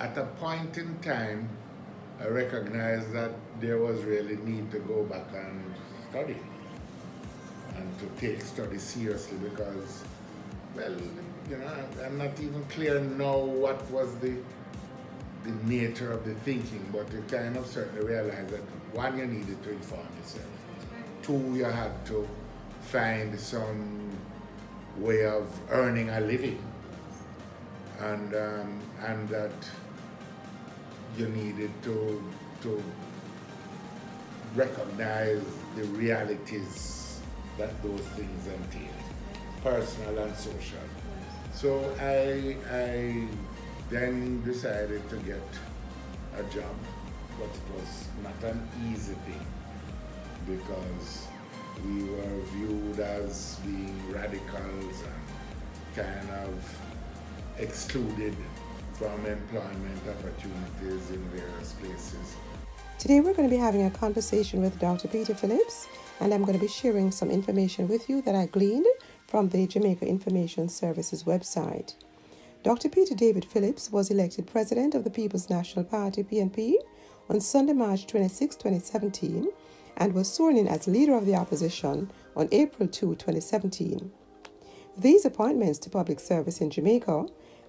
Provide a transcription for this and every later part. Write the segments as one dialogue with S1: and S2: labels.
S1: at a point in time, I recognized that there was really need to go back and study and to take study seriously because, well, I'm not even clear now what was the nature of the thinking, but you kind of certainly realized that one, you needed to inform yourself. Two, you had to find some way of earning a living, and that you needed to recognize the realities that those things entail, personal and social. So I then decided to get a job, but it was not an easy thing because we were viewed as being radicals and kind of excluded from employment opportunities in various places.
S2: Today we're going to be having a conversation with Dr. Peter Phillips, and I'm going to be sharing some information with you that I gleaned from the Jamaica Information Services website. Dr. Peter David Phillips was elected President of the People's National Party, PNP, on Sunday, March 26, 2017, and was sworn in as Leader of the Opposition on April 2, 2017. These appointments to public service in Jamaica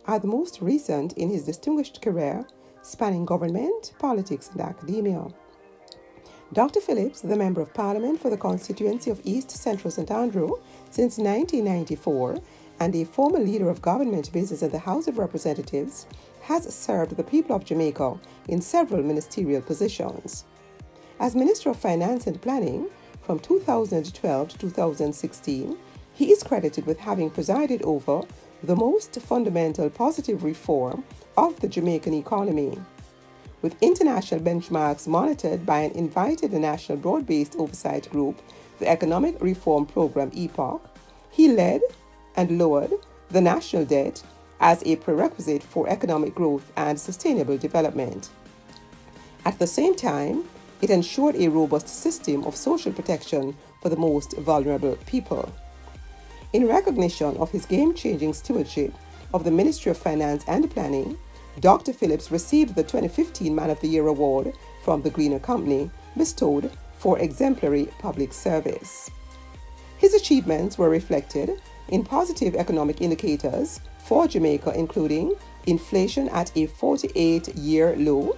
S2: are the most recent in his distinguished career, spanning government, politics, and academia. Dr. Phillips, the Member of Parliament for the constituency of East Central St. Andrew since 1994, and a former leader of government business in the House of Representatives, has served the people of Jamaica in several ministerial positions. As Minister of Finance and Planning from 2012 to 2016, he is credited with having presided over the most fundamental positive reform of the Jamaican economy. With international benchmarks monitored by an invited national broad-based oversight group, the Economic Reform Program (EPOC), he led and lowered the national debt as a prerequisite for economic growth and sustainable development. At the same time, it ensured a robust system of social protection for the most vulnerable people. In recognition of his game-changing stewardship of the Ministry of Finance and Planning, Dr. Phillips received the 2015 Man of the Year Award from the Greener Company, bestowed for exemplary public service. His achievements were reflected in positive economic indicators for Jamaica, including inflation at a 48-year low,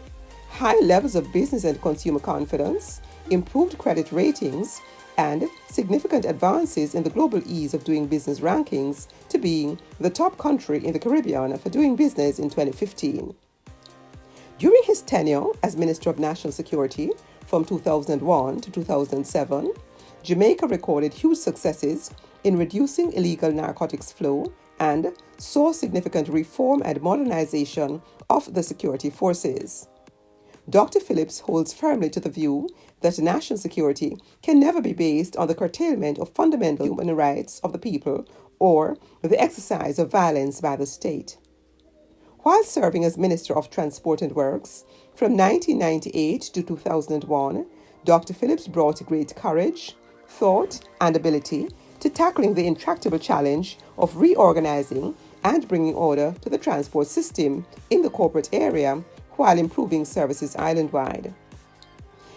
S2: high levels of business and consumer confidence, improved credit ratings, and significant advances in the global ease of doing business rankings to being the top country in the Caribbean for doing business in 2015. During his tenure as Minister of National Security from 2001 to 2007, Jamaica recorded huge successes in reducing illegal narcotics flow and saw significant reform and modernization of the security forces. Dr. Phillips holds firmly to the view that national security can never be based on the curtailment of fundamental human rights of the people or the exercise of violence by the state. While serving as Minister of Transport and Works from 1998 to 2001, Dr. Phillips brought great courage, thought, and ability to tackling the intractable challenge of reorganizing and bringing order to the transport system in the corporate area while improving services island-wide.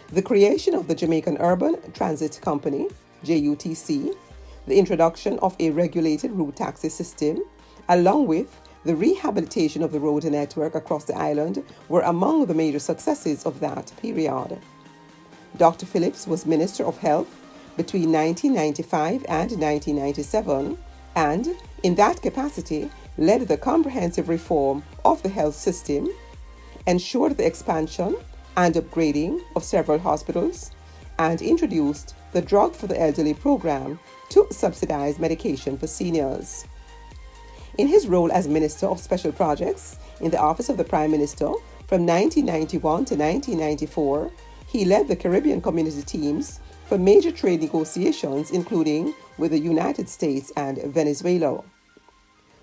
S2: The creation of the Jamaican Urban Transit Company, JUTC, the introduction of a regulated route taxi system, along with the rehabilitation of the road network across the island were among the major successes of that period. Dr. Phillips was Minister of Health between 1995 and 1997, and in that capacity led the comprehensive reform of the health system, ensured the expansion and upgrading of several hospitals, and introduced the Drug for the Elderly program to subsidize medication for seniors. In his role as Minister of Special Projects in the Office of the Prime Minister from 1991 to 1994, he led the Caribbean community teams for major trade negotiations, including with the United States and Venezuela.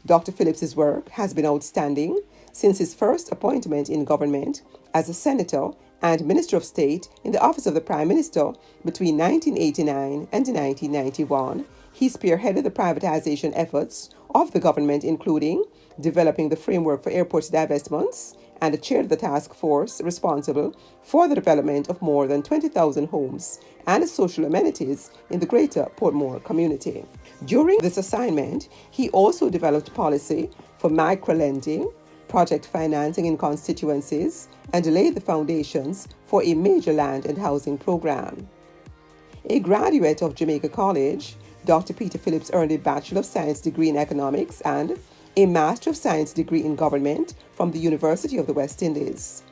S2: Dr. Phillips's work has been outstanding since his first appointment in government as a senator and Minister of State in the Office of the Prime Minister between 1989 and 1991. He spearheaded the privatization efforts of the government, including developing the framework for airport divestments and chaired the task force responsible for the development of more than 20,000 homes and social amenities in the greater Portmore community. During this assignment, he also developed policy for microlending, project financing in constituencies, and laid the foundations for a major land and housing program. A graduate of Jamaica College, Dr. Peter Phillips earned a Bachelor of Science degree in Economics and a Master of Science degree in Government from the University of the West Indies.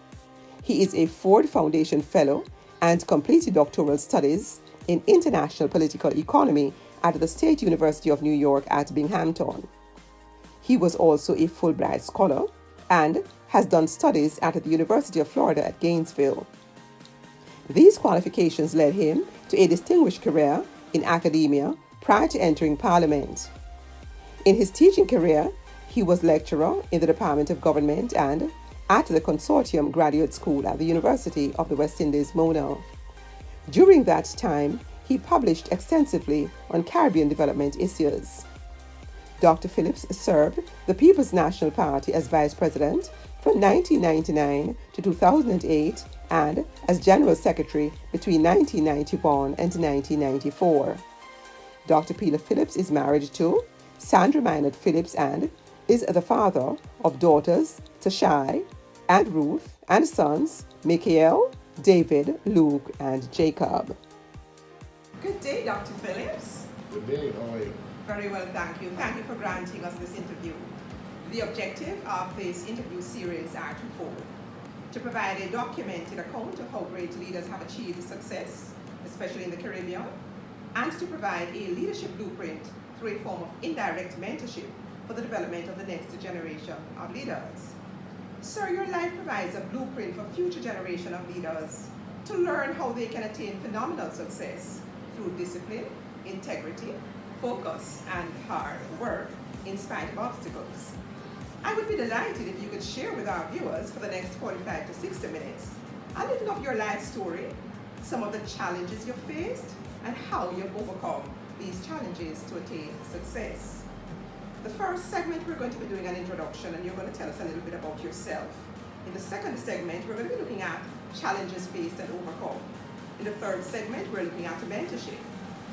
S2: He is a Ford Foundation Fellow and completed doctoral studies in International Political Economy at the State University of New York at Binghamton. He was also a Fulbright Scholar and has done studies at the University of Florida at Gainesville. These qualifications led him to a distinguished career in academia prior to entering Parliament. In his teaching career, he was lecturer in the Department of Government and at the Consortium Graduate School at the University of the West Indies, Mona. During that time, he published extensively on Caribbean development issues. Dr. Phillips served the People's National Party as Vice President from 1999 to 2008 and as General Secretary between 1991 and 1994. Dr. Peter Phillips is married to Sandra Minot Phillips and is the father of daughters Tashai and Ruth and sons Michael, David, Luke, and Jacob. Good day, Dr. Phillips.
S1: Good day, how are you?
S2: Very well, thank you. Thank you for granting us this interview. The objective of this interview series are twofold: to provide a documented account of how great leaders have achieved success, especially in the Caribbean, and to provide a leadership blueprint through a form of indirect mentorship for the development of the next generation of leaders. Sir, your life provides a blueprint for future generation of leaders to learn how they can attain phenomenal success through discipline, integrity, focus, and hard work in spite of obstacles. I would be delighted if you could share with our viewers for the next 45 to 60 minutes a little of your life story, some of the challenges you've faced, and how you've overcome these challenges to attain success. The first segment, we're going to be doing an introduction, and you're going to tell us a little bit about yourself. In the second segment, we're going to be looking at challenges faced and overcome. In the third segment, we're looking at mentorship.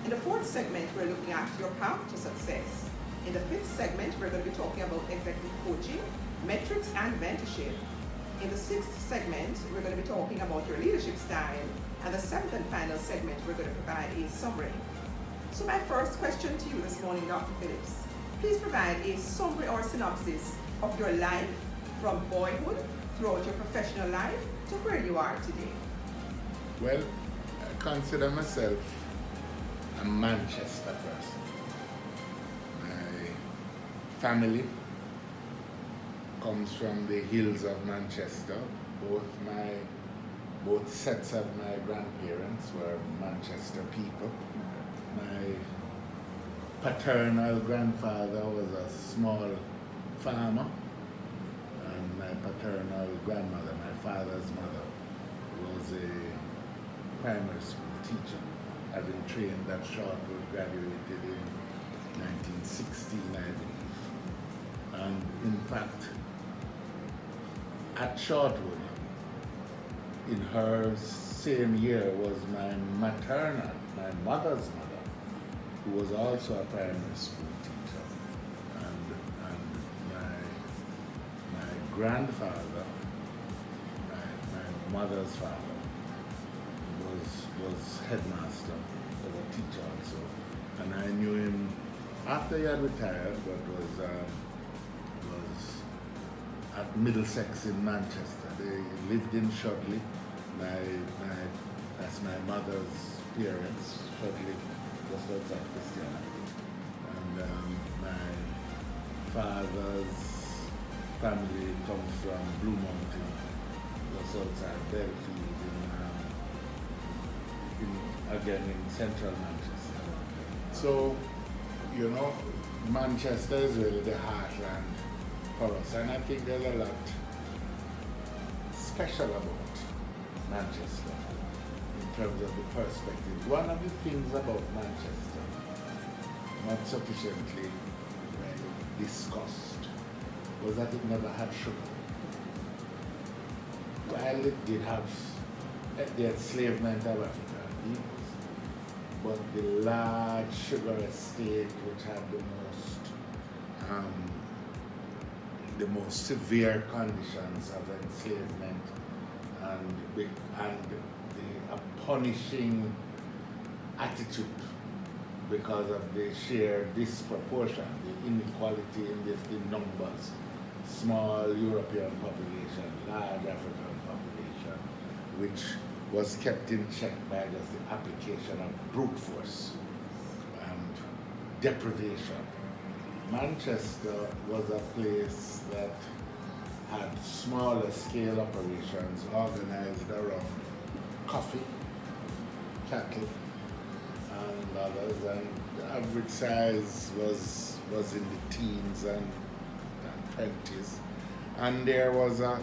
S2: In the fourth segment, we're looking at your path to success. In the fifth segment, we're going to be talking about executive coaching, metrics, and mentorship. In the sixth segment, we're going to be talking about your leadership style. And the seventh and final segment, we're going to provide a summary. So my first question to you this morning, Dr. Phillips, please provide a summary or synopsis of your life from boyhood throughout your professional life to where you are today.
S1: Well, I consider myself a Manchester person. My family comes from the hills of Manchester. Both sets of my grandparents were Manchester people. My paternal grandfather was a small farmer, and my paternal grandmother, my father's mother, was a primary school teacher, having trained at Shortwood, graduated in 1916, I believe. And in fact, at Shortwood, in her same year was my maternal, my mother's mother, who was also a primary school teacher. And my grandfather, my mother's father, was headmaster, was a teacher also. And I knew him after he had retired, but was at Middlesex in Manchester. They lived in Shudley. That's my mother's parents, Shudley, just outside Christiana. And my father's family comes from Blue Mountain, just outside Belfield, again in central Manchester. So, you know, Manchester is really the heartland for us, and I think there's a lot special about Manchester in terms of the perspective. One of the things about Manchester, not sufficiently discussed, was that it never had sugar. well, it did have the enslavement of African peoples, but the large sugar estate, which had the most severe conditions of enslavement and a punishing attitude because of the sheer disproportion, the inequality in the numbers, small European population, large African population, which was kept in check by just the application of brute force and deprivation. Manchester was a place that had smaller scale operations organized around coffee, cattle, and others, and the average size was in the teens and 20s. And there was a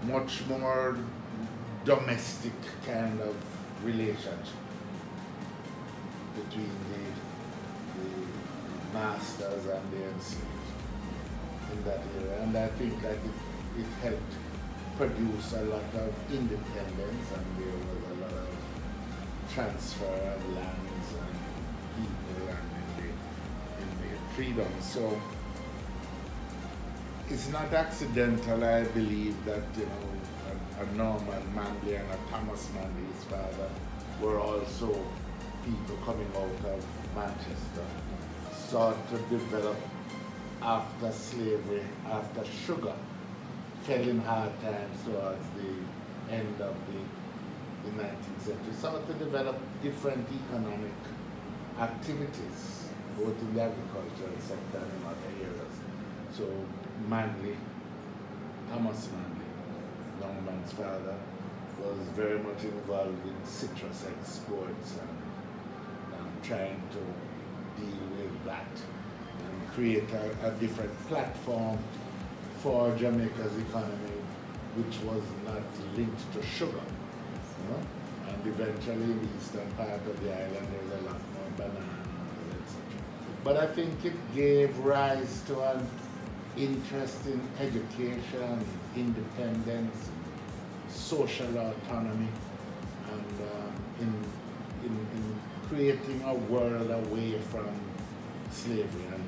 S1: much more domestic kind of relationship between the masters and the enslaved in that area. And I think that it helped produce a lot of independence, and there was a lot of transfer of lands and people and in the freedom. So it's not accidental, I believe, that a Norman Manley and a Thomas Manley, his father, were also people coming out of Manchester, sought to develop after slavery, after sugar fell in hard times towards the end of the 19th century, sought to develop different economic activities, both in the agricultural sector and in other areas. So Manley, Thomas Manley, young man's father, was very much involved in citrus exports and trying to deal with that and create a different platform for Jamaica's economy, which was not linked to sugar. And eventually in the eastern part of the island there's a lot more bananas, etc. But I think it gave rise to an interest in education, independence, social autonomy, and in creating a world away from slavery. And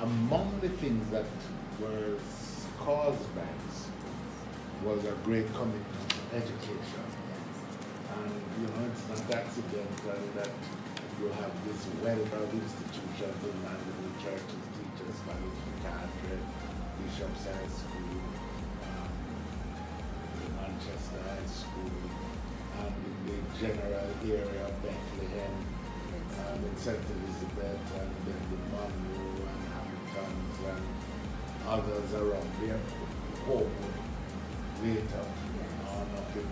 S1: among the things that were caused by this was a great commitment to education. And it's not accidental that you have this wealth of institutions in Mandeville, churches, teachers, college, McCarthy, Bishop's High School, the Manchester High School, and in the general area of Bethlehem, and St. Elizabeth, and then the Monroe and Hamptons and others around there. Hopewood, later on up in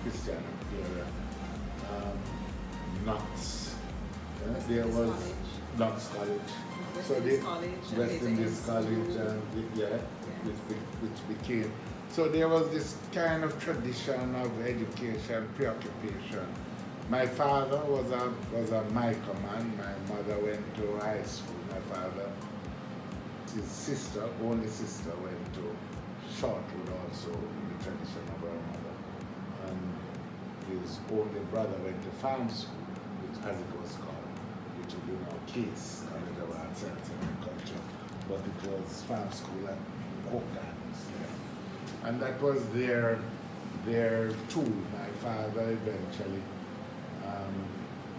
S1: Christian area. Knox, there was Knox College. West Indies College, and which became. So there was this kind of tradition of education, preoccupation. My father was a Michael man. My mother went to high school. My father, his sister, only sister, went to Shortwood also, in the tradition of her mother. And his only brother went to farm school, which, as it was called, which would be now Case, College of Arts, Science and Agriculture, but it was farm school at Coke Gardens. Yeah. And that was their tool. My father eventually,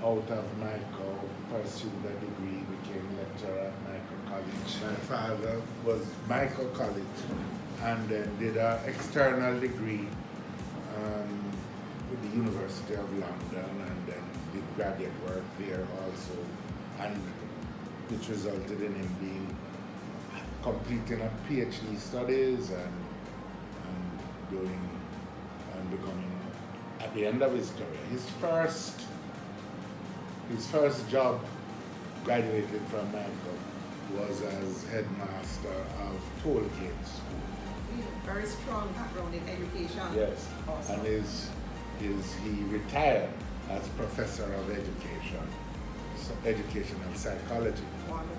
S1: out of Michael, pursued a degree, became lecturer at Michael College. My father was Michael College, and then did an external degree with the University of London, and then did graduate work there also, and which resulted in him completing a PhD studies and becoming, at the end of his career, his first job, graduated from Michael, was as headmaster of Tollgate School.
S3: Very strong background in education.
S1: Yes,
S3: Awesome.
S1: and he retired as professor of education, educational psychology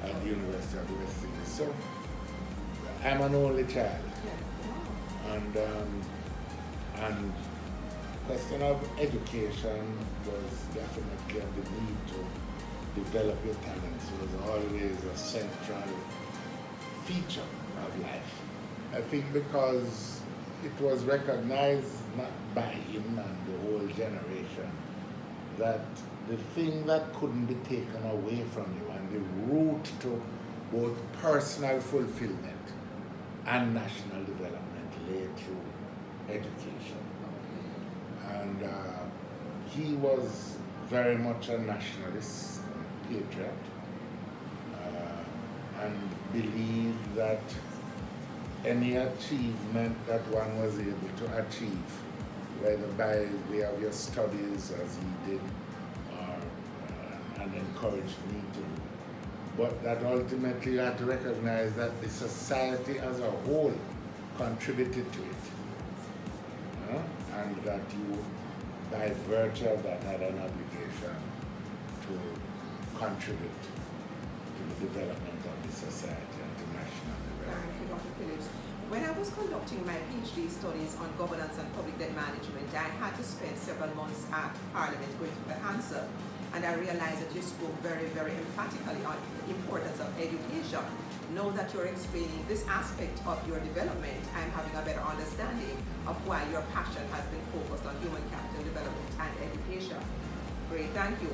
S1: at the University of the West Indies. So I'm an only child,
S3: Yeah. Wow.
S1: and And question of education was definitely, and the need to develop your talents was always a central feature of life. I think because it was recognized not by him and the whole generation that the thing that couldn't be taken away from you and the route to both personal fulfillment and national development lay through education. And he was very much a nationalist, patriot, and believed that any achievement that one was able to achieve, whether by way of your studies as he did, or and encouraged me to do, but that ultimately you had to recognize that the society as a whole contributed to it, and that you, by virtue of that, had an obligation to contribute to the development of the society and to national development.
S3: Thank you, Dr. Phillips. When I was conducting my PhD studies on governance and public debt management, I had to spend several months at Parliament going through the answer, and I realized that you spoke very, very emphatically on the importance of education. Now that you're explaining this aspect of your development, I'm having a better understanding of why your passion has been focused on human capital development and education. Great, thank you.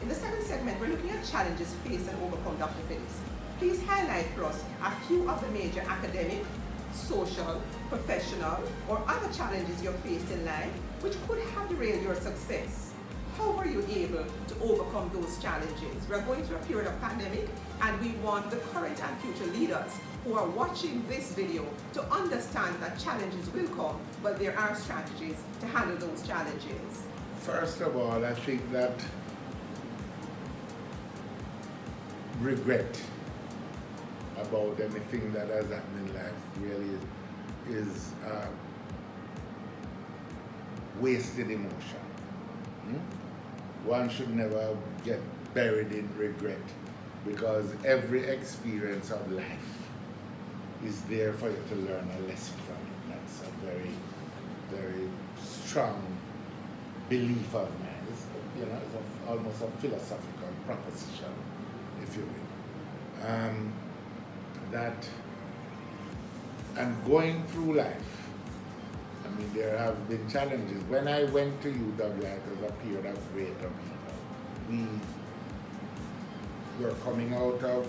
S3: In the second segment, we're looking at challenges faced and overcome, Dr. Phillips. Please highlight for us a few of the major academic, social, professional, or other challenges you've faced in life which could have derailed your success. How were you able to overcome those challenges? We're going through a period of pandemic, and we want the current and future leaders who are watching this video to understand that challenges will come, but there are strategies to handle those challenges.
S1: First of all, I think that regret about anything that has happened in life really is wasted emotion. One should never get buried in regret, because every experience of life is there for you to learn a lesson from it. That's a very, very strong belief of mine. It's, it's almost a philosophical proposition, if you will. That, and going through life, I mean, there have been challenges. When I went to UWI, it was a period of great upheaval. We were coming out of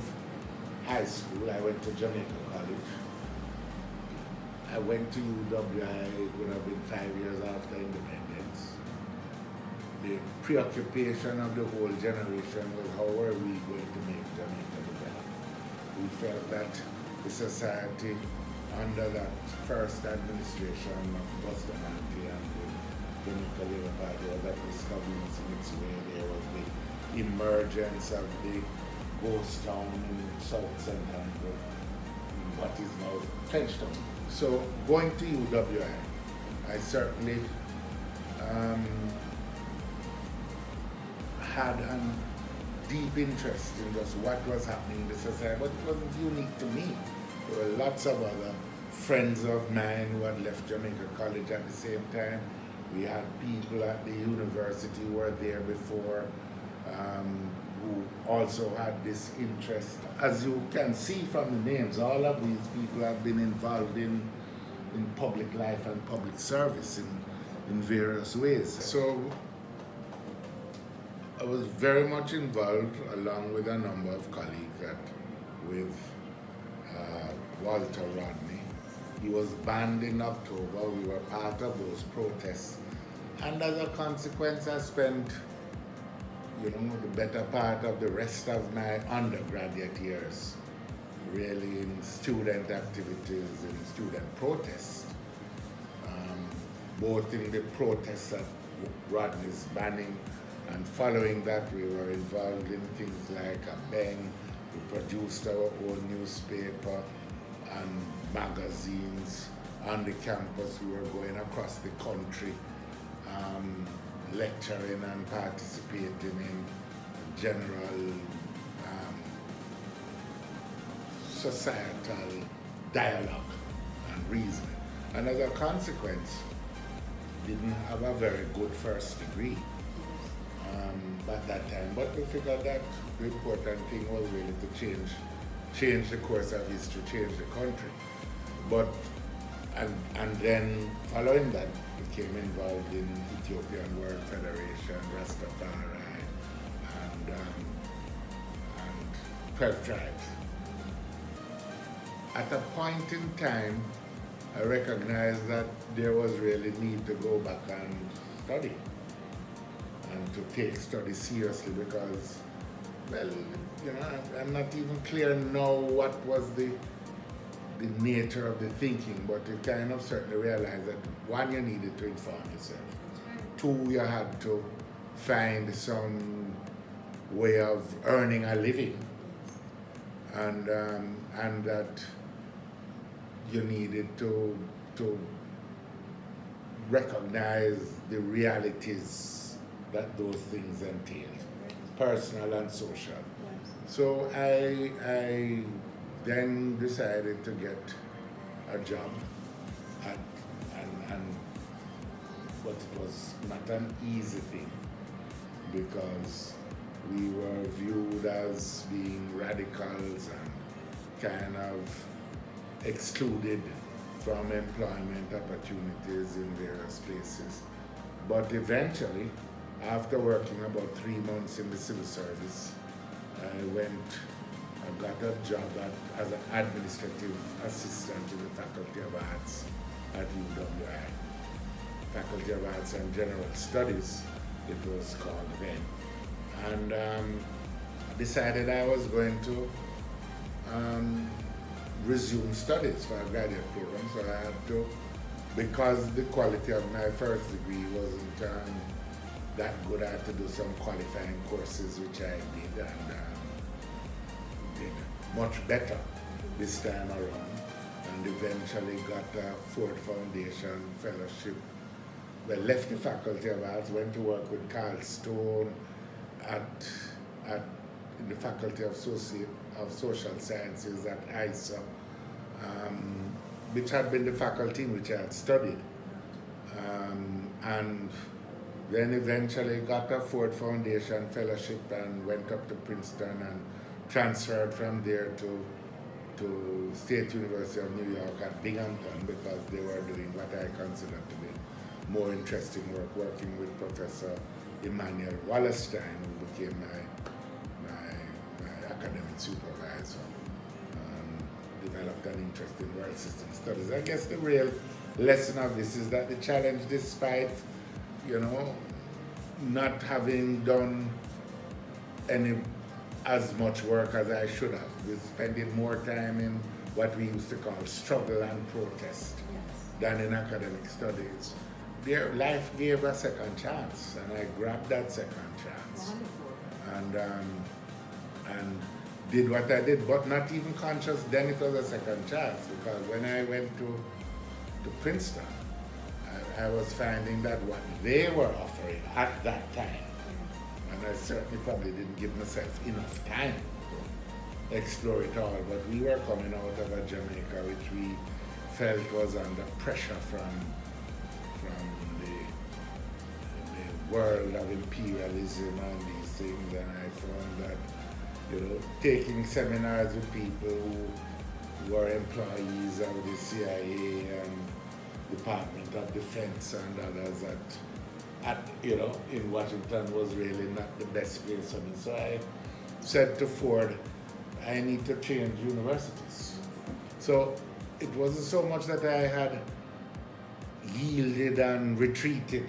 S1: high school. I went to Jamaica College. I went to UWI, it would have been 5 years after independence. The preoccupation of the whole generation was how are we going to make Jamaica develop. We felt that the society under that first administration of Bustamante and the Jamaica Labour Party was at risk of losing its way. There was the emergence of the ghost town in South Central, what is now Trenchtown. So going to UWI, I certainly had a deep interest in just what was happening in the society, but it wasn't unique to me. There were lots of other friends of mine who had left Jamaica College at the same time. We had people at the university who were there before, who also had this interest. As you can see from the names, all of these people have been involved in public life and public service in various ways. So I was very much involved, along with a number of colleagues, with Walter Rodney. He was banned in October. We were part of those protests. And as a consequence, I spent, the better part of the rest of my undergraduate years really in student activities, in student protests. Both in the protests at Rodney's banning, and following that we were involved in things like a bang. We produced our own newspaper and magazines on the campus. We were going across the country, lecturing and participating in general societal dialogue and reasoning. And as a consequence, didn't have a very good first degree at that time. But we figured that the important thing was really to change the course of history, change the country. But and then following that, became involved in Ethiopian World Federation, Rastafari, and 12 tribes. At a point in time, I recognized that there was really need to go back and study and to take study seriously because, well, I'm not even clear now what was the nature of the thinking, but you kind of certainly realized that one, you needed to inform yourself. Two, you had to find some way of earning a living, and that you needed to recognize the realities that those things entailed, personal and social. So I then decided to get a job but it was not an easy thing because we were viewed as being radicals and kind of excluded from employment opportunities in various places. But eventually, after working about 3 months in the civil service, I got a job as an administrative assistant in the Faculty of Arts at UWI. Faculty of Arts and General Studies, it was called then. And decided I was going to resume studies for a graduate program, so I had to, because the quality of my first degree wasn't that good, I had to do some qualifying courses, which I did, and did much better this time around, and eventually got a Ford Foundation Fellowship. Well, left the Faculty of Arts, went to work with Carl Stone in the Faculty of Social Sciences at ISA, which had been the faculty in which I had studied. And then eventually got a Ford Foundation Fellowship and went up to Princeton and transferred from there to State University of New York at Binghamton because they were doing what I consider to be more interesting work, working with Professor Emmanuel Wallerstein, who became my academic supervisor. Developed an interest in world system studies. I guess the real lesson of this is that the challenge, despite, not having done as much work as I should have, we spending more time in what we used to call struggle and protest than in academic studies. Their life gave a second chance, and I grabbed that second chance. And did what I did, but not even conscious then it was a second chance, because when I went to Princeton, I was finding that what they were offering at that time, and I certainly probably didn't give myself enough time to explore it all, but we were coming out of a Jamaica which we felt was under pressure from the world of imperialism and these things, and I found that taking seminars with people who were employees of the CIA and Department of Defense and others in Washington was really not the best place for me. So I said to Ford, I need to change universities. So it wasn't so much that I had yielded and retreated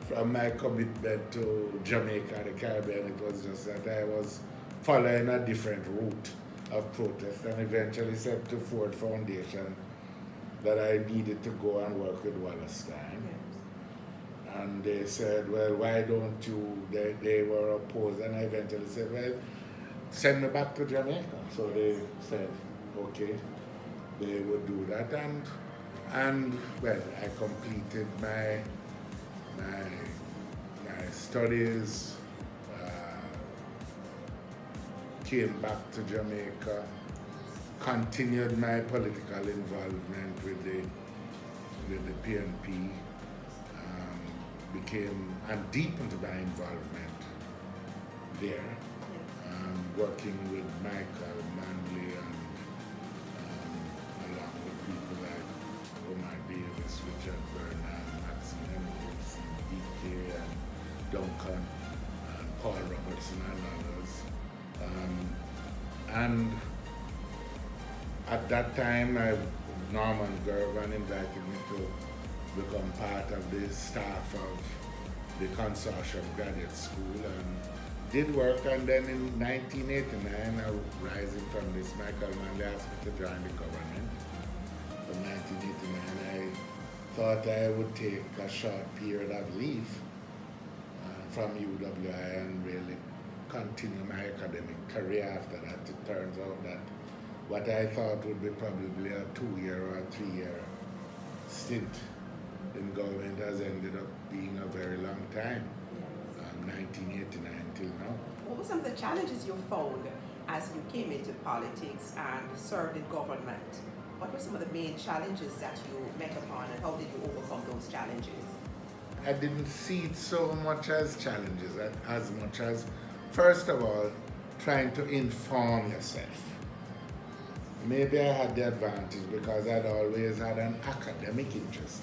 S1: from my commitment to Jamaica, the Caribbean. It was just that I was following a different route of protest, and eventually said to Ford Foundation that I needed to go and work with Wallerstein. Yes. And they said, well, why don't you, they were opposed, and I eventually said, well, send me back to Jamaica. So they said, okay, they would do that, and well, I completed my studies, came back to Jamaica, continued my political involvement with the PNP, became and deepened my involvement there, working with Michael Manley and along with people like Omar Davis, Richard Bernal, Maxine Hendricks, DK and Duncan, and Paul Robertson and others. And at that time, Norman Gervin invited me to become part of the staff of the Consortium Graduate School and did work. And then in 1989, rising from this, Michael Manley asked me to join the government. In 1989, I thought I would take a short period of leave from UWI and really continue my academic career after that. It turns out that what I thought would be probably a 2-year or a 3-year stint in government has ended up being a very long time, 1989 till now.
S3: What were some of the challenges you found as you came into politics and served in government? What were some of the main challenges that you met upon, and how did you overcome those challenges?
S1: I didn't see it so much as challenges, as much as, first of all, trying to inform yourself. Maybe I had the advantage because I'd always had an academic interest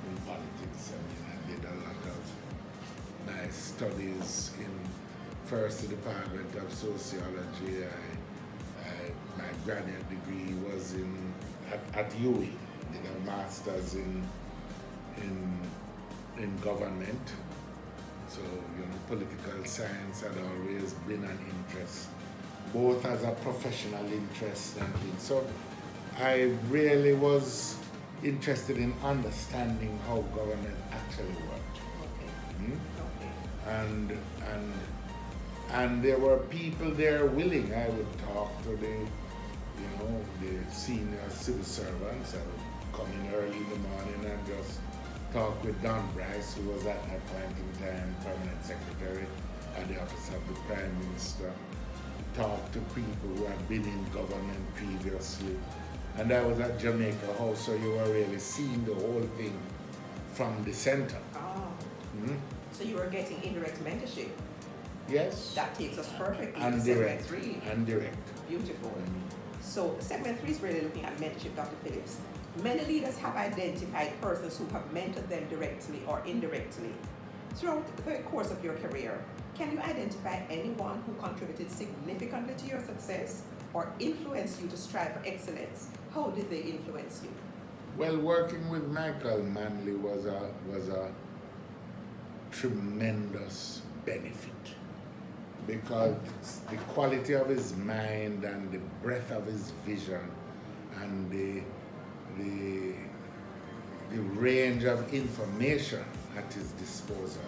S1: in politics. I mean, I did a lot of my studies in first the Department of Sociology. My graduate degree was at UWI. Did a master's in government. So, political science had always been an interest, both as a professional interest and things. So I really was interested in understanding how government actually worked.
S3: Okay. Okay.
S1: And there were people there willing. I would talk to the senior civil servants. I would come in early in the morning and just talk with Don Bryce, who was at that point in time permanent secretary at the office of the Prime Minister. Talk to people who had been in government previously. And I was at Jamaica House, so you were really seeing the whole thing from the center.
S3: Oh. So you were getting indirect mentorship.
S1: Yes.
S3: That takes us perfectly
S1: And
S3: to
S1: direct.
S3: segment 3.
S1: And direct.
S3: Beautiful. So segment 3 is really looking at mentorship, Dr. Phillips. Many leaders have identified persons who have mentored them directly or indirectly. Throughout the course of your career, can you identify anyone who contributed significantly to your success or influenced you to strive for excellence? How did they influence you?
S1: Well, working with Michael Manley was a tremendous benefit because the quality of his mind and the breadth of his vision and the range of information at his disposal.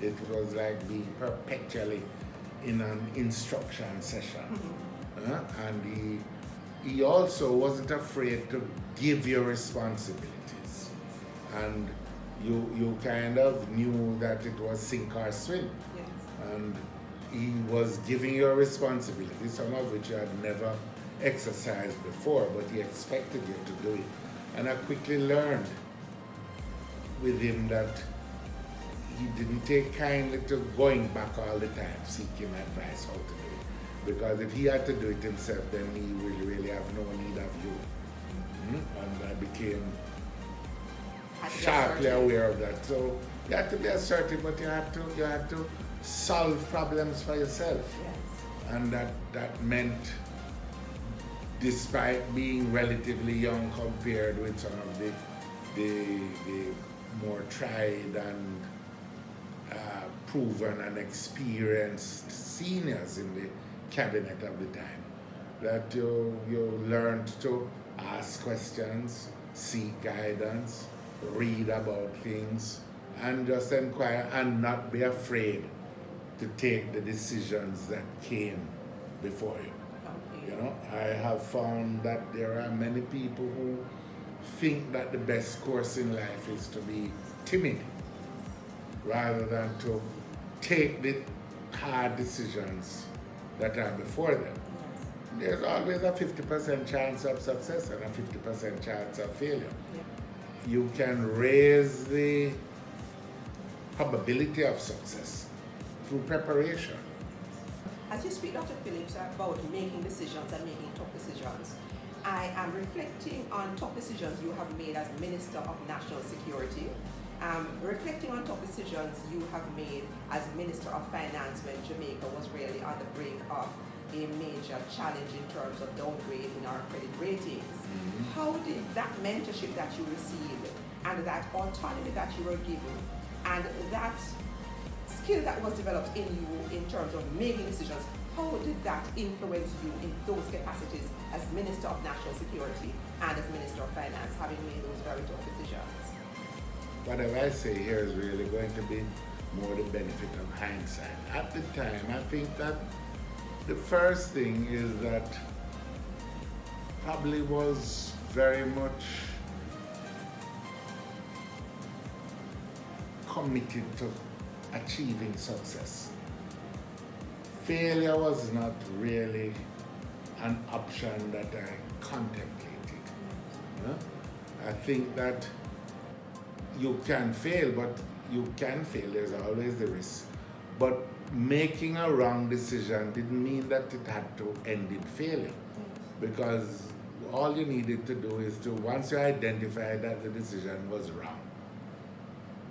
S1: It was like being perpetually in an instruction session. And he also wasn't afraid to give you responsibilities. And you kind of knew that it was sink or swim.
S3: Yes.
S1: And he was giving you a responsibility, some of which you had never exercised before, but he expected you to do it. And I quickly learned with him that he didn't take kindly to going back all the time, seeking advice how to do it. Because if he had to do it himself, then he will really have no need of you. And I became sharply aware of that. So you had to be assertive, but you had to solve problems for yourself.
S3: Yes.
S1: And that meant, despite being relatively young compared with some of the more tried and proven and experienced seniors in the cabinet of the time, that you learned to ask questions, seek guidance, read about things, and just inquire and not be afraid to take the decisions that came before you.
S3: Okay.
S1: I have found that there are many people who think that the best course in life is to be timid rather than to take the hard decisions that are before them. There's always a 50% chance of success and a 50% chance of failure.
S3: Yeah.
S1: You can raise the probability of success through preparation.
S3: As you speak, Dr. Phillips, about making decisions and making tough decisions, I am reflecting on tough decisions you have made as Minister of National Security, reflecting on tough decisions you have made as Minister of Finance when Jamaica was really on the brink of a major challenge in terms of downgrade in our credit ratings. Mm-hmm. How did that mentorship that you received and that autonomy that you were given and that skill that was developed in you in terms of making decisions, how did that influence you in those capacities as Minister of National Security and as Minister of Finance, having made those very tough decisions?
S1: Whatever I say here is really going to be more the benefit of hindsight. At the time, I think that the first thing is that probably was very much committed to achieving success. Failure was not really an option that I contemplated. I think that you can fail, there's always the risk. But making a wrong decision didn't mean that it had to end in failure. Because all you needed to do is to, once you identify that the decision was wrong,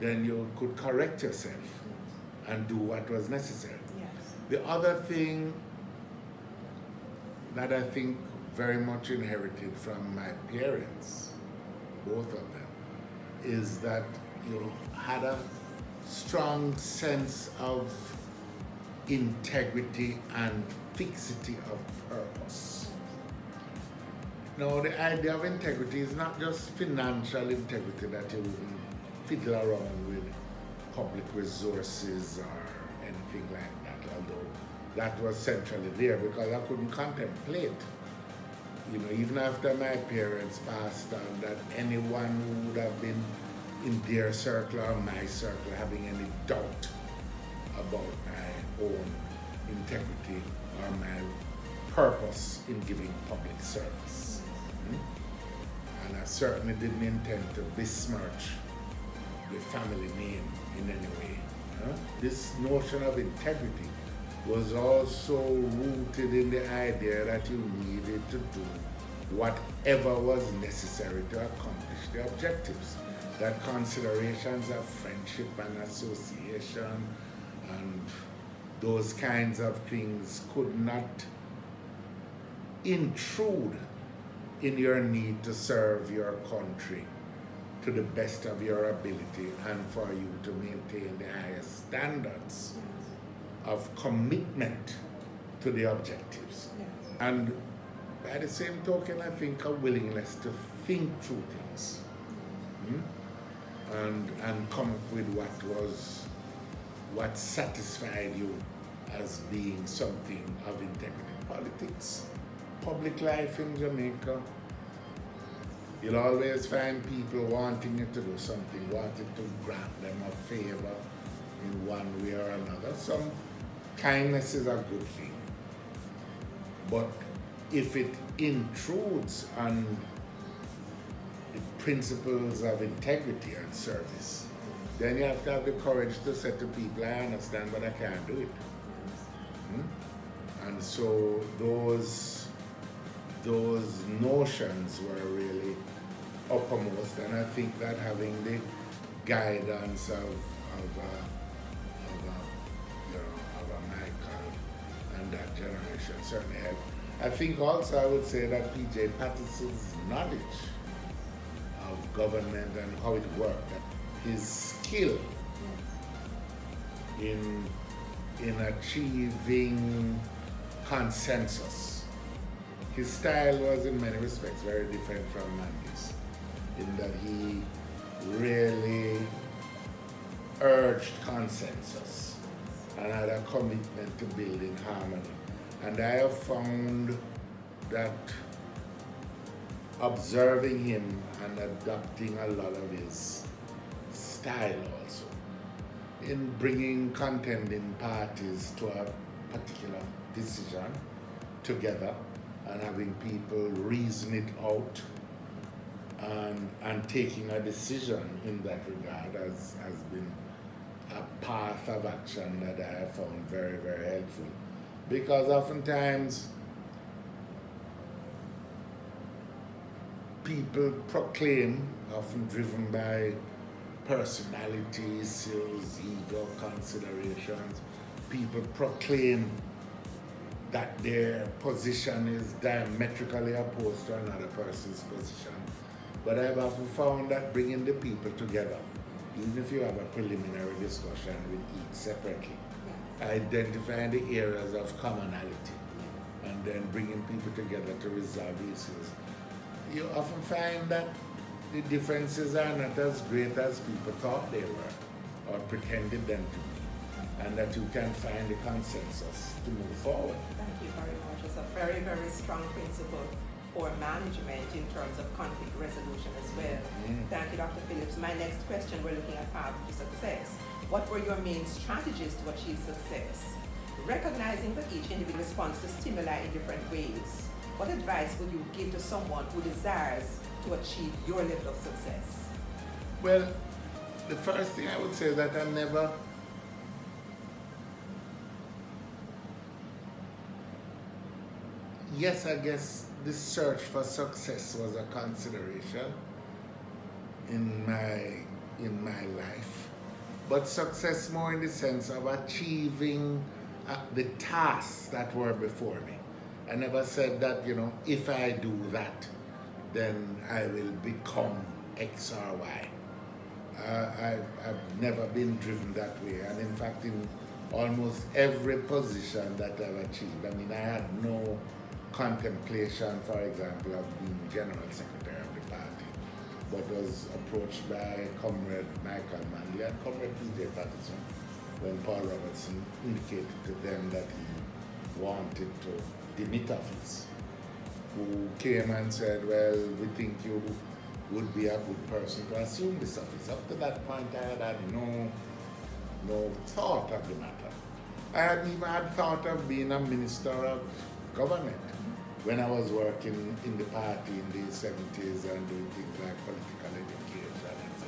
S1: then you could correct yourself and do what was necessary.
S3: Yes.
S1: The other thing that I think very much inherited from my parents, both of them, is that you had a strong sense of integrity and fixity of purpose. Now, the idea of integrity is not just financial integrity, that you wouldn't fiddle around with public resources or anything like that, although that was centrally there because I couldn't contemplate, even after my parents passed on, that anyone who would have been in their circle or my circle having any doubt about my own integrity or my purpose in giving public service. And I certainly didn't intend to besmirch the family name in any way. This notion of integrity was also rooted in the idea that you needed to do whatever was necessary to accomplish the objectives. That considerations of friendship and association and those kinds of things could not intrude in your need to serve your country to the best of your ability and for you to maintain the highest standards of commitment to the objectives.
S3: Yes.
S1: And by the same token, I think a willingness to think through things. And come up with what satisfied you as being something of integrity. Politics, public life in Jamaica, you'll always find people wanting you to do something, wanting to grant them a favor in one way or another. Some kindness is a good thing, but if it intrudes on the principles of integrity and service, then you have to have the courage to say to people, I understand, but I can't do it. And so those notions were really uppermost, and I think that having the guidance of Michael and that generation certainly helped. I think also I would say that P.J. Patterson's knowledge of government and how it worked, his skill in achieving consensus. His style was in many respects very different from Mandy's, in that he really urged consensus and had a commitment to building harmony. And I have found that observing him and adopting a lot of his style also in bringing contending parties to a particular decision together and having people reason it out and taking a decision in that regard has been a path of action that I have found very, very helpful. Because oftentimes people proclaim, often driven by personality issues, ego considerations, people proclaim that their position is diametrically opposed to another person's position. But I've often found that bringing the people together, even if you have a preliminary discussion with each separately, identifying the areas of commonality, and then bringing people together to resolve issues, you often find that the differences are not as great as people thought they were or pretended them to be, and that you can find a consensus to move forward.
S3: Thank you very much. It's a very, very strong principle for management in terms of conflict resolution as well. Thank you, Dr. Phillips. My next question, we're looking at path to success. What were your main strategies to achieve success? Recognizing that each individual responds to stimuli in different ways, what advice would you give to someone who desires to achieve your level of success?
S1: Well, the first thing I would say is that I never yes, I guess this search for success was a consideration in my life, but success more in the sense of achieving the tasks that were before me. I never said that, if I do that, then I will become X or Y. I've never been driven that way, and in fact, in almost every position that I've achieved, I had no contemplation, for example, of being General Secretary of the party, but was approached by Comrade Michael Manley and Comrade P.J. Patterson when Paul Robertson indicated to them that he wanted to demit office, who came and said, well, we think you would be a good person to assume this office. Up to that point, I had no thought of the matter. I hadn't even had thought of being a minister of government when I was working in the party in the 70s and doing things like political education, etc.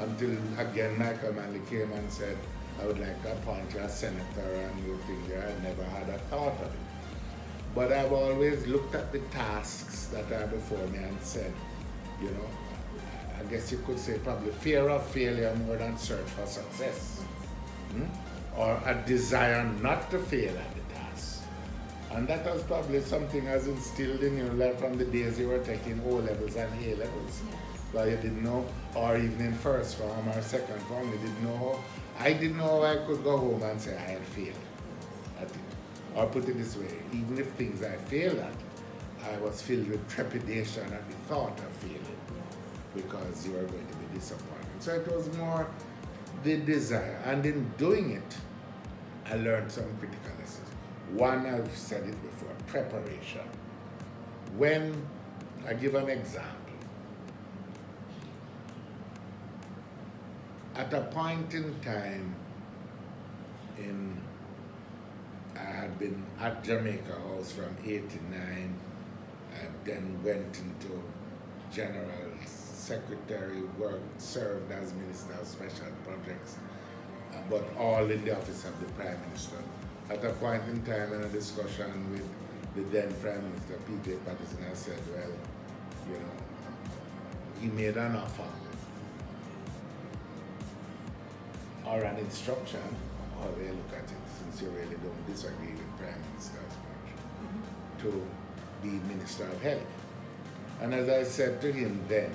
S1: Until again Michael Manley came and said, I would like to appoint you as senator, and you think I never had a thought of it. But I've always looked at the tasks that are before me and said, I guess you could say probably fear of failure more than search for success. Or a desire not to fail at the task. And that was probably something as instilled in you like from the days you were taking O levels and A levels. But you didn't know, or even in first form or second form, you didn't know. I didn't know I could go home and say I had failed at it. Or put it this way, even if things I failed at, I was filled with trepidation at the thought of failing because you are going to be disappointed. So it was more the desire, and in doing it, I learned some critical lessons. One, I've said it before, preparation. When I give an example, at a point in time I had been at Jamaica House from 89. I then went into General Secretary, worked, served as Minister of Special Projects, but all in the office of the Prime Minister. At a point in time in a discussion with the then Prime Minister, P.J. Patterson, I said, well, he made an offer or an instruction, how they look at it, since you really don't disagree with Prime Minister's much, to be Minister of Health. And as I said to him then,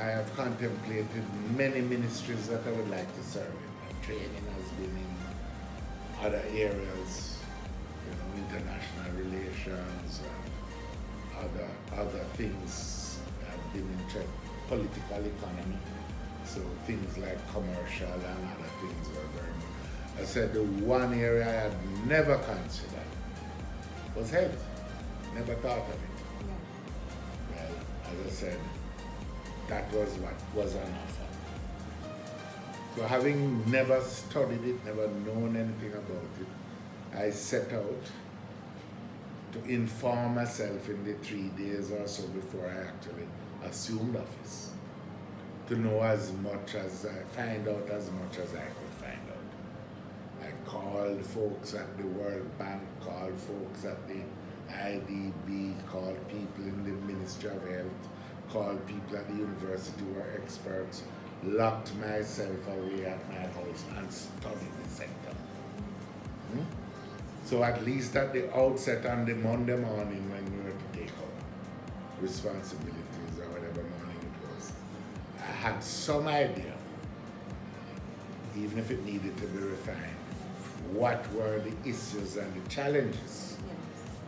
S1: I have contemplated many ministries that I would like to serve in. Training has been in other areas, international relations, other things. I've been in political economy. So things like commercial and other things were very much. I said the one area I had never considered was health. Never thought of it. Yeah. Well, as I said, that was what was on offer. So having never studied it, never known anything about it, I set out to inform myself in the 3 days or so before I actually assumed office. to know as much as find out as much as I could find out. I called folks at the World Bank, called folks at the IDB, called people in the Ministry of Health, called people at the university who were experts, locked myself away at my house and studied the sector. So at least at the outset on the Monday morning when we were to take up responsibilities or whatever morning it was, I had some idea, even if it needed to be refined, what were the issues and the challenges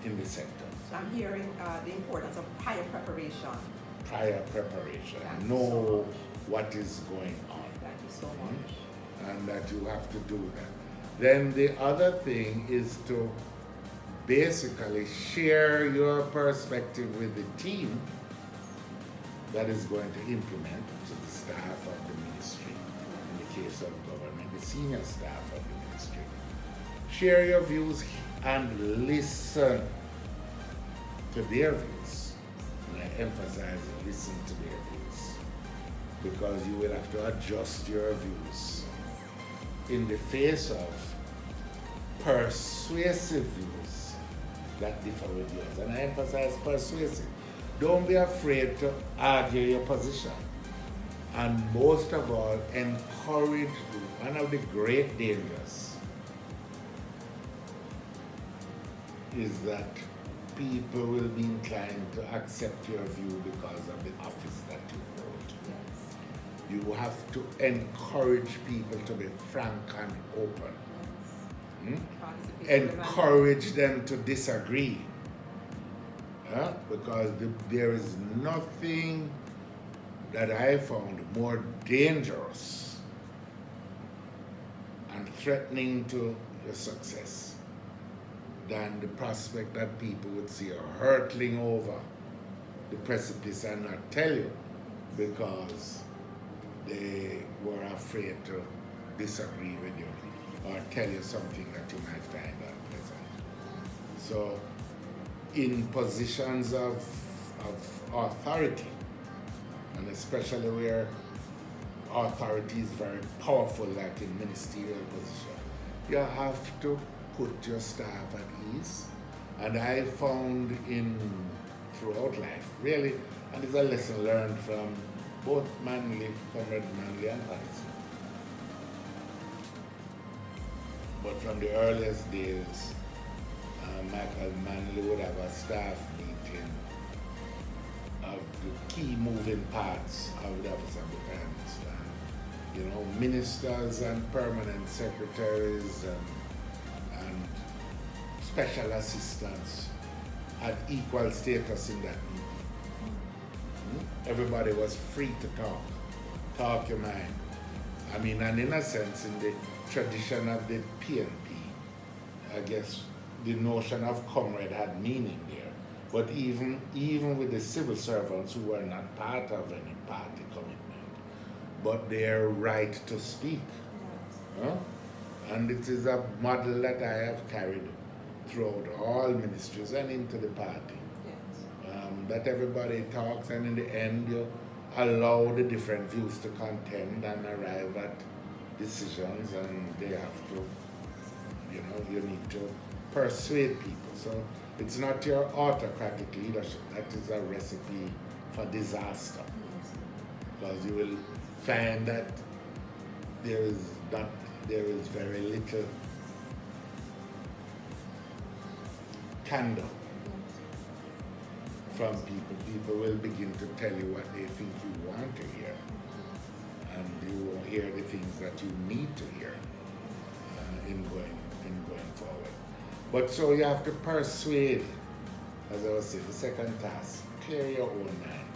S1: in the sector.
S3: So I'm hearing the importance of prior preparation.
S1: Prior preparation.
S3: Thank you
S1: Know
S3: so much.
S1: what is going on.
S3: Thank you so much.
S1: And that you have to do that. Then the other thing is to basically share your perspective with the team that is going to implement, which is the staff of the ministry, in the case of government, the senior staff of the ministry. Share your views and listen to their views. And I emphasize listen to their views, because you will have to adjust your views in the face of persuasive views that differ with yours. And I emphasize persuasive. Don't be afraid to argue your position. And most of all, encourage. One of the great dangers is that people will be inclined to accept your view because of the office that you hold. You have to encourage people to be frank and open. Encourage them to disagree. Because there is nothing that I found more dangerous and threatening to your success than the prospect that people would see you hurtling over the precipice and not tell you because they were afraid to disagree with you or tell you something that you might find unpleasant. So in positions of authority, and especially where authority is very powerful, like in ministerial position, you have to put your staff at ease. And I found throughout life, really, and it's a lesson learned from both Comrade Manley and Patterson. But from the earliest days, Michael Manley would have a staff meeting of the key moving parts of the Office of the Prime Minister. Ministers and permanent secretaries and special assistants had equal status in that meeting. Everybody was free to talk your mind. And in a sense, in the tradition of the PNP, I guess the notion of comrade had meaning there. But even with the civil servants who were not part of any party commitment, but their right to speak. And it is a model that I have carried throughout all ministries and into the party. That everybody talks, and in the end you allow the different views to contend and arrive at decisions, and they have to, you need to persuade people. So it's not your autocratic leadership that is a recipe for disaster, because you will find that there is very little candor from people. People will begin to tell you what they think you want to hear, and you will hear the things that you need to hear in going forward. But so you have to persuade, as I was saying, the second task, clear your own mind,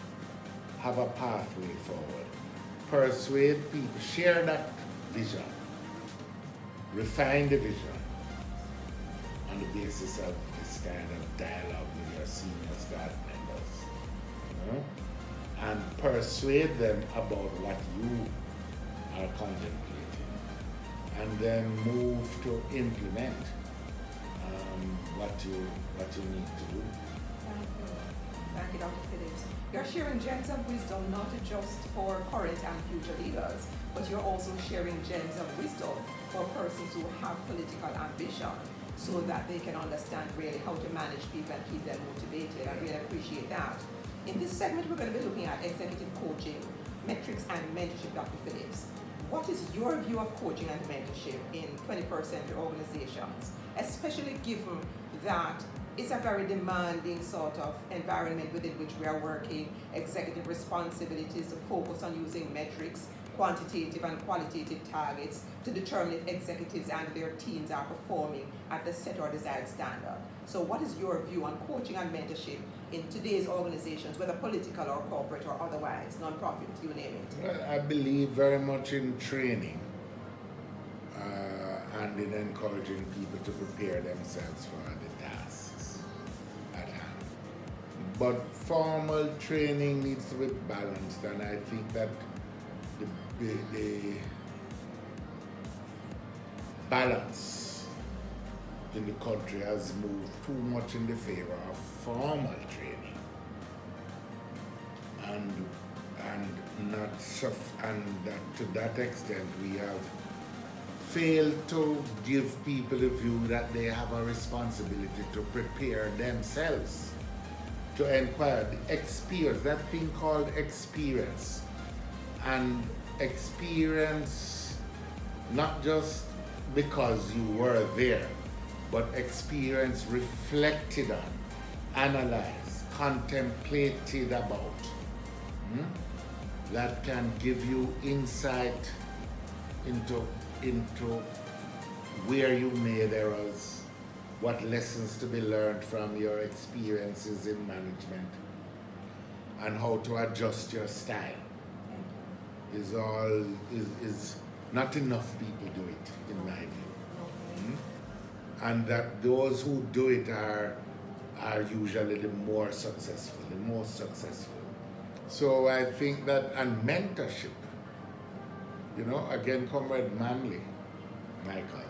S1: have a pathway forward, persuade people, share that vision, refine the vision on the basis of this kind of dialogue with your senior staff members, and persuade them about what you are contemplating, and then move to implement what you need to do.
S3: Thank you, Dr. Phillips. You're sharing gems of wisdom not just for current and future leaders, but you're also sharing gems of wisdom for persons who have political ambition so that they can understand really how to manage people and keep them motivated. I really appreciate that. In this segment, we're going to be looking at executive coaching, metrics, and mentorship, Dr. Phillips. What is your view of coaching and mentorship in 21st century organizations, especially given that it's a very demanding sort of environment within which we are working, executive responsibilities to focus on using metrics, quantitative and qualitative targets to determine if executives and their teams are performing at the set or desired standard. So what is your view on coaching and mentorship in today's organizations, whether political or corporate or otherwise, non-profit, you name it?
S1: Well, I believe very much in training and in encouraging people to prepare themselves for the tasks at hand. But formal training needs to be balanced, and I think that the balance in the country has moved too much in the favor of formal training and that to that extent we have failed to give people a view that they have a responsibility to prepare themselves to acquire the experience, that thing called experience. And experience not just because you were there, but experience reflected on, analyzed, contemplated about. That can give you insight into where you made errors, what lessons to be learned from your experiences in management, and how to adjust your style. Is not enough people do it, in my view. And that those who do it are usually the more successful, the most successful. So I think that, and mentorship, again, Comrade Manley, Michael,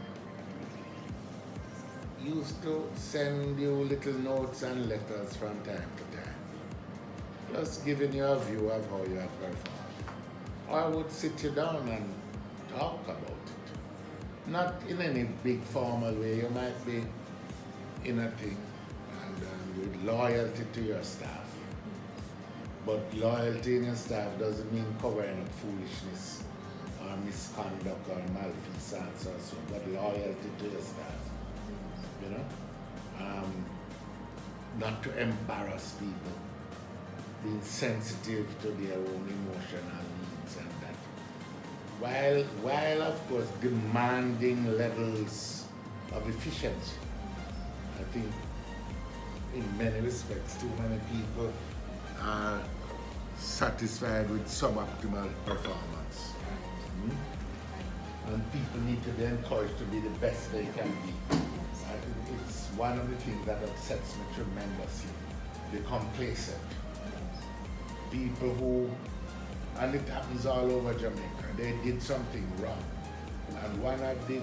S1: used to send you little notes and letters from time to time, just giving you a view of how you have performed. Or I would sit you down and talk about it. Not in any big formal way. You might be in a thing and with loyalty to your staff. But loyalty in your staff doesn't mean covering up foolishness or misconduct or malfeasance or so, but loyalty to your staff. Not to embarrass people, being sensitive to their own emotional needs and that. While of course demanding levels of efficiency. I think in many respects too many people are satisfied with suboptimal performance. And people need to be encouraged to be the best they can be. I think it's one of the things that upsets me tremendously, the complacent. People who, and it happens all over Jamaica, they did something wrong. And one of the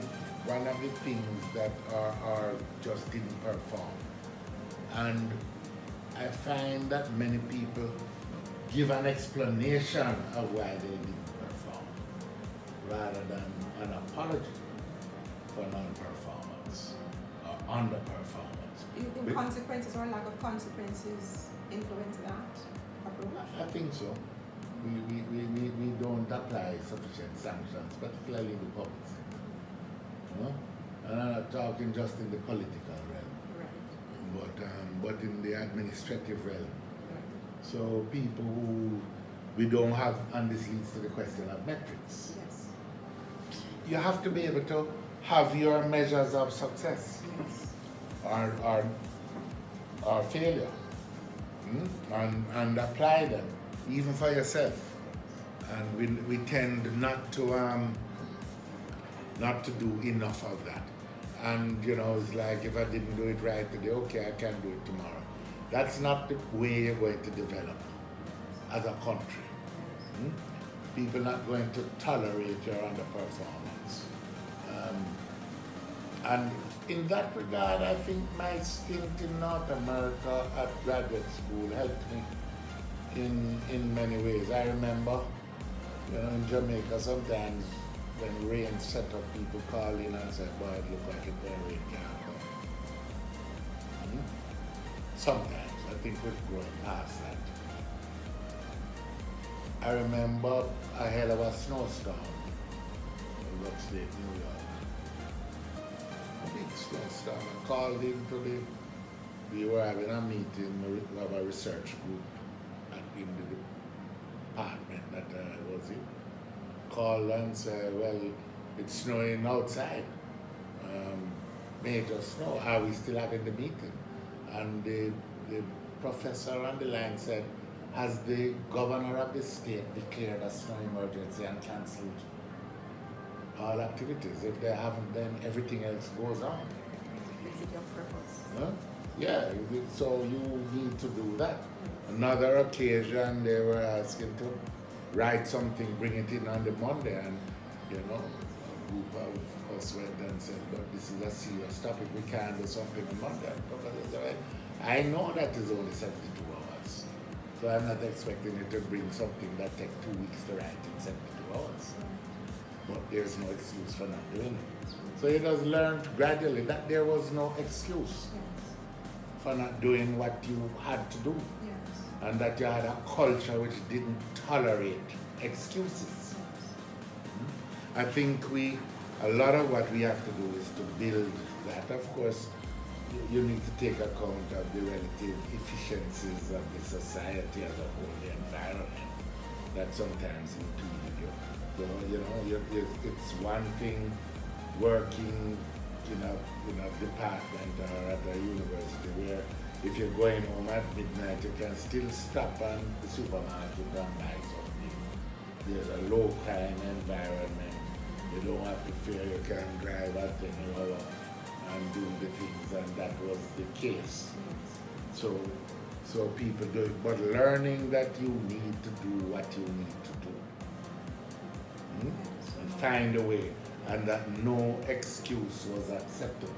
S1: things that are just didn't perform. And I find that many people give an explanation of why they didn't perform, rather than an apology for non-performance or underperformance.
S3: Do you think consequences or lack of consequences influence that approach?
S1: I think so. We don't apply sufficient sanctions, particularly in the public sector. And I'm not talking just in the political realm, but in the administrative realm. So people who we don't have, and this leads to the question of metrics.
S3: Yes.
S1: You have to be able to have your measures of success or failure, and apply them even for yourself. And we tend not to do enough of that. And it's like, if I didn't do it right today, okay, I can do it tomorrow. That's not the way you're going to develop as a country. People are not going to tolerate your underperformance. And in that regard, I think my stint in North America at graduate school helped me in many ways. I remember, in Jamaica sometimes when rain set up, people call in and say, boy, it look like a very rain can't come. Sometimes, I think we're growing past that. I remember ahead of a snowstorm in upstate New York. A big snowstorm. I called into we were having a meeting, we have a research group in the department that I was in. Called and said, well, it's snowing outside. Major snow. Are we still having the meeting? And the professor on the line said, has the governor of the state declared a snow emergency and cancelled all activities? If they haven't, then everything else goes on.
S3: Is it your purpose?
S1: Huh? Yeah, so you need to do that. Another occasion, they were asking to write something, bring it in on the Monday, and a group of us went and said, but this is a serious topic, we can't do something on Monday. I know that is only 72 hours, so I'm not expecting you to bring something that takes 2 weeks to write in 72 hours. But there's no excuse for not doing it. So you just learned gradually that there was no excuse for not doing what you had to do. And that you had a culture which didn't tolerate excuses. I think a lot of what we have to do is to build that. Of course, you need to take account of the relative efficiencies of the society as a whole, the environment that sometimes impede you. So, it's one thing working in a department or at a university where if you're going home at midnight, you can still stop at the supermarket and buy something. There's a low crime environment. You don't have to fear you can drive at any hour and do the things, and that was the case. So people do it, but learning that you need to do what you need to do. And find a way, and that no excuse was acceptable.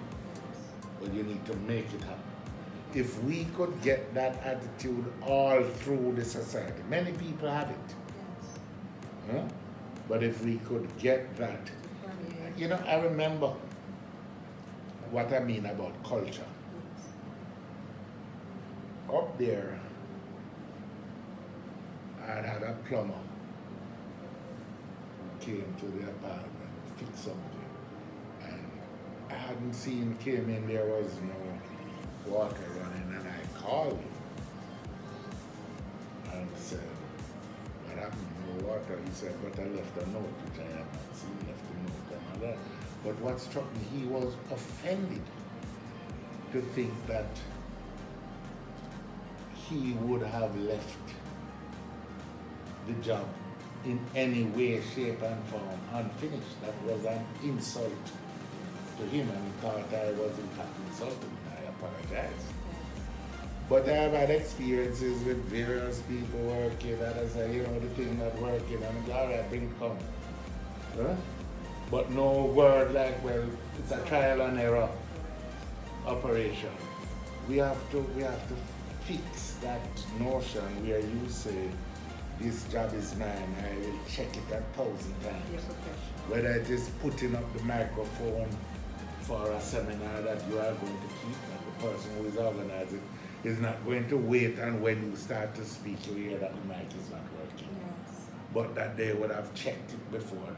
S1: But you need to make it happen. If we could get that attitude all through the society, many people have it. But if we could get that, I remember what I mean about culture. Up there, I had a plumber who came to the apartment to fix something. And I hadn't seen him, came in, there was no water running, and I called him and said, what happened? No water. He said, but I left a note, which I had not seen, left a note and all that. But what struck me, he was offended to think that he would have left the job in any way, shape and form unfinished. That was an insult to him, and he thought I was in fact insulting him. I apologize. But I've had experiences with various people working, and I say, the thing not working, and I'm like, all right, bring it come. Huh? But no word like, well, it's a trial and error operation. We have to fix that notion where you say, this job is mine, I will check it 1,000 times. Whether it is putting up the microphone for a seminar that you are going to keep, and the person who is organizing is not going to wait, and when you start to speak, you hear that the mic is not working. But that they would have checked it before.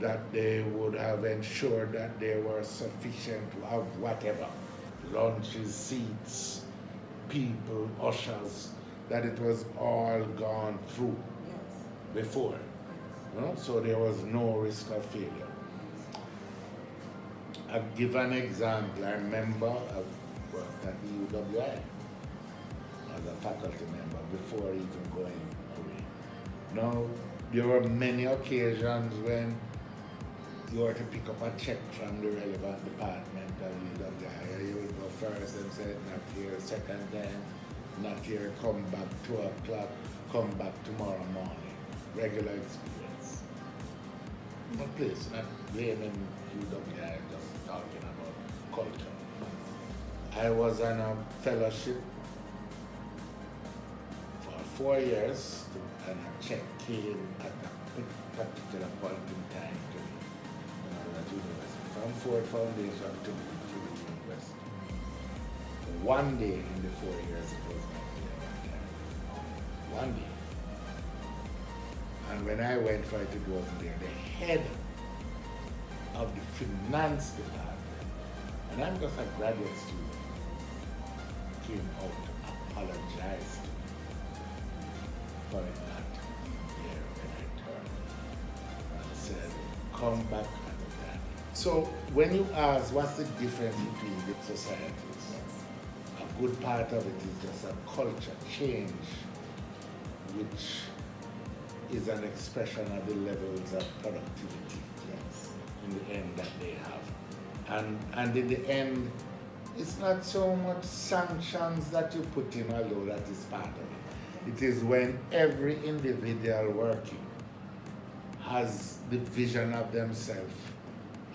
S1: That they would have ensured that there were sufficient of whatever, lunches, seats, people, ushers, that it was all gone through before. So there was no risk of failure. I'll give an example. I remember I worked at the UWI as a faculty member before even going away. Now, there were many occasions when you were to pick up a check from the relevant department of UWI. You would go first and say, not here, second time, not here, come back 2 o'clock, come back tomorrow morning. Regular experience. my place, not blaming UWI, just talking about culture. I was on a fellowship for 4 years, and a check came at a particular point in time to me when I was at university, from Ford Foundation to the university. One day in the 4 years it was not there one time. One day. And when I went for it, it wasn't there. The head of the finance department, and I'm just a graduate student, came out to apologize to me for it not being there when I turned and said, come back another time. So when you ask what's the difference between the societies, a good part of it is just a culture change, which is an expression of the levels of productivity in the end that they have. And in the end, it's not so much sanctions that you put in, although that is part of it. It is when every individual working has the vision of themselves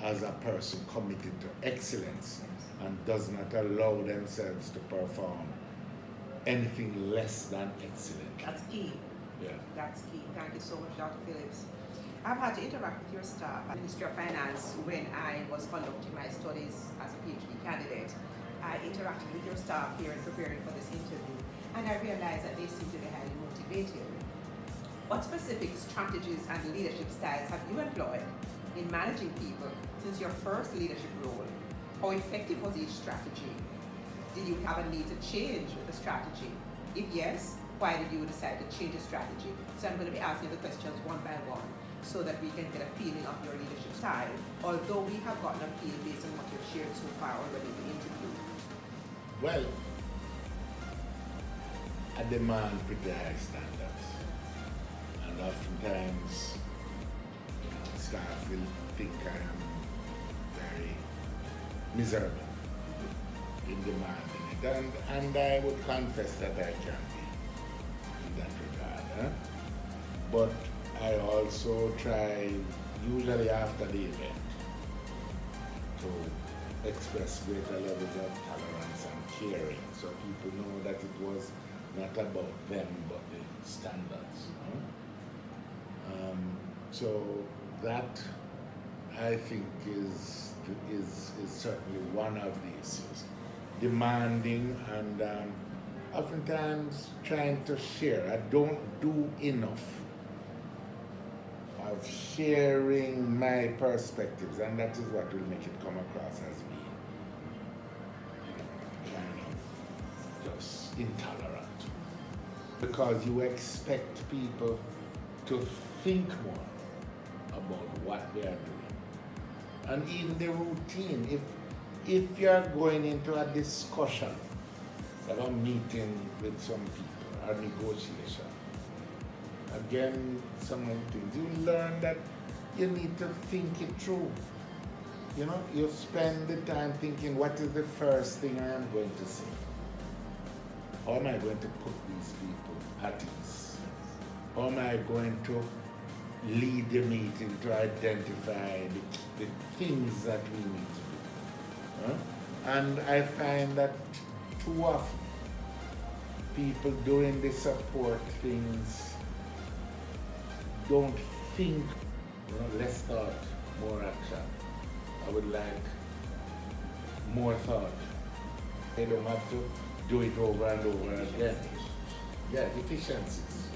S1: as a person committed to excellence and does not allow themselves to perform anything less than excellent.
S3: That's key.
S1: Yeah.
S3: That's key. Thank you so much, Dr. Phillips. I've had to interact with your staff at the Ministry of Finance when I was conducting my studies as a PhD candidate. I interacted with your staff here in preparing for this interview, and I realized that they seem to be highly motivated. What specific strategies and leadership styles have you employed in managing people since your first leadership role? How effective was each strategy? Did you have a need to change the strategy? If yes, why did you decide to change the strategy? So I'm going to be asking the questions one by one so that we can get a feeling of your leadership style, although we have gotten a feel based on what you've shared so far already in the interview.
S1: Well, I demand pretty high standards, and oftentimes staff will think I am very miserable in demanding it, and I would confess that I can be in that regard. But I also try, usually after the event, to express greater levels of tolerance and caring, so people know that it was not about them but the standards. So that, I think, is certainly one of the issues. Demanding and oftentimes trying to share. I don't do enough of sharing my perspectives, and that is what will make it come across as being kind of just intolerant. Because you expect people to think more about what they are doing. And even the routine, if you're going into a discussion, like a meeting with some people, or negotiation, again, some of the things, you learn that you need to think it through. You know, you spend the time thinking, what is the first thing I am going to say? How am I going to put these people at ease? How am I going to lead the meeting to identify the things that we need to do? And I find that too often, people doing the support things don't think, less thought, more action. I would like more thought. They don't have to do it over and over again. Yeah, efficiencies